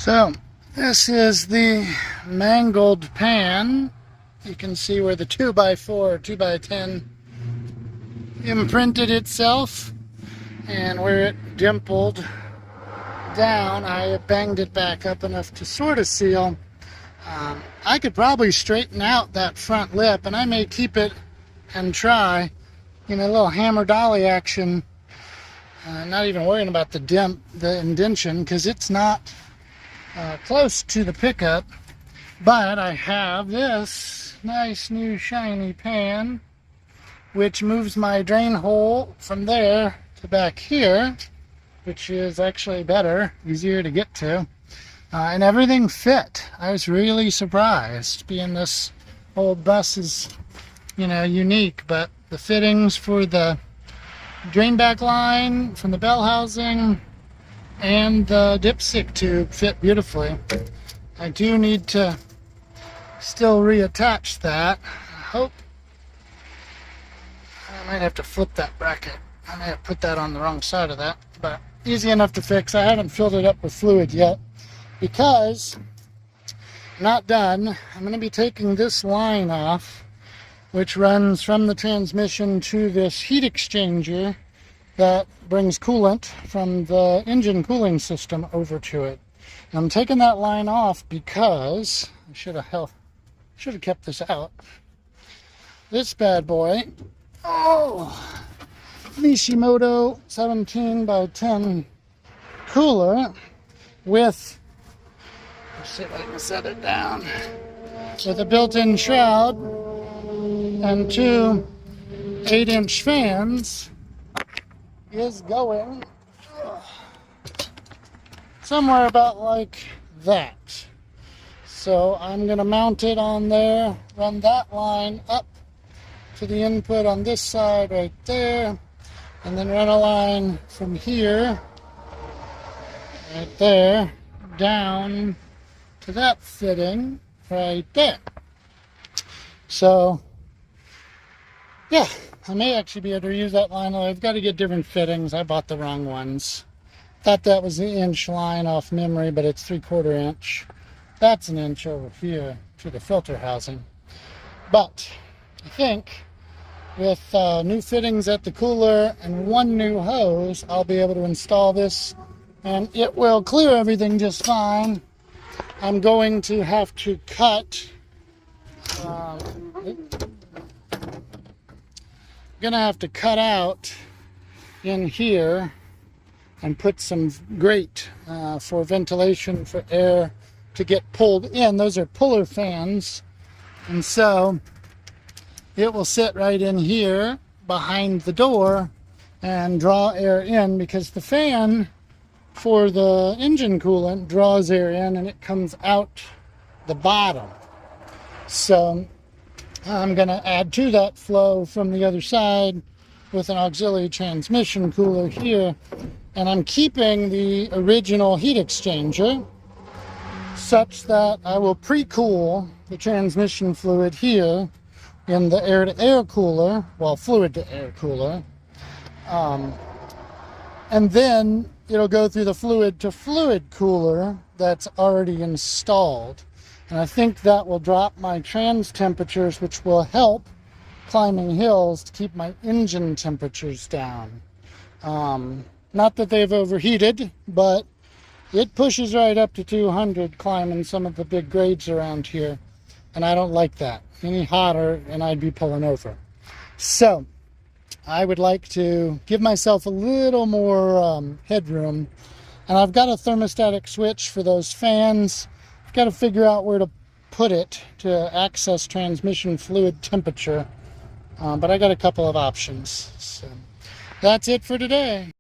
So this is the mangled pan. You can see where the 2x4 or 2x10 imprinted itself, and where it dimpled down I banged it back up enough to sort of seal. I could probably straighten out that front lip, and I may keep it and try, a little hammer dolly action. Not even worrying about the indention, because it's not close to the pickup. But I have this nice new shiny pan, which moves my drain hole from there to back here, which is actually better, easier to get to. And everything fit. I was really surprised, being this old bus is, unique, but the fittings for the drain back line from the bell housing and the dipstick tube fit beautifully. I do need to still reattach that. I hope I might have to flip that bracket. I may have put that on the wrong side of that, but easy enough to fix. I haven't filled it up with fluid yet because I'm not done. I'm going to be taking this line off, which runs from the transmission to this heat exchanger that brings coolant from the engine cooling system over to it. And I'm taking that line off because I should have kept this out. This bad boy, Mishimoto 17x10 cooler with, let's see if I can set it down, with a built-in shroud and two 8-inch fans, is going somewhere about like that. So I'm going to mount it on there, run that line up to the input on this side right there, and then run a line from here, right there, down to that fitting right there. So yeah, I may actually be able to reuse that line. I've got to get different fittings. I bought the wrong ones. Thought that was the inch line off memory, but it's 3/4 inch. That's an inch over here to the filter housing. But I think with new fittings at the cooler and one new hose, I'll be able to install this and it will clear everything just fine. I'm going to have to cut out in here and put some grate for ventilation, for air to get pulled in. Those are puller fans, and so it will sit right in here behind the door and draw air in, because the fan for the engine coolant draws air in and it comes out the bottom. So I'm going to add to that flow from the other side with an auxiliary transmission cooler here, and I'm keeping the original heat exchanger such that I will pre-cool the transmission fluid here in the air-to-air cooler, well, fluid-to-air cooler, and then it'll go through the fluid-to-fluid cooler that's already installed. And I think that will drop my trans temperatures, which will help climbing hills to keep my engine temperatures down. Not that they've overheated, but it pushes right up to 200 climbing some of the big grades around here. And I don't like that. Any hotter and I'd be pulling over. So I would like to give myself a little more headroom. And I've got a thermostatic switch for those fans. I've got to figure out where to put it to access transmission fluid temperature. But I got a couple of options. So that's it for today.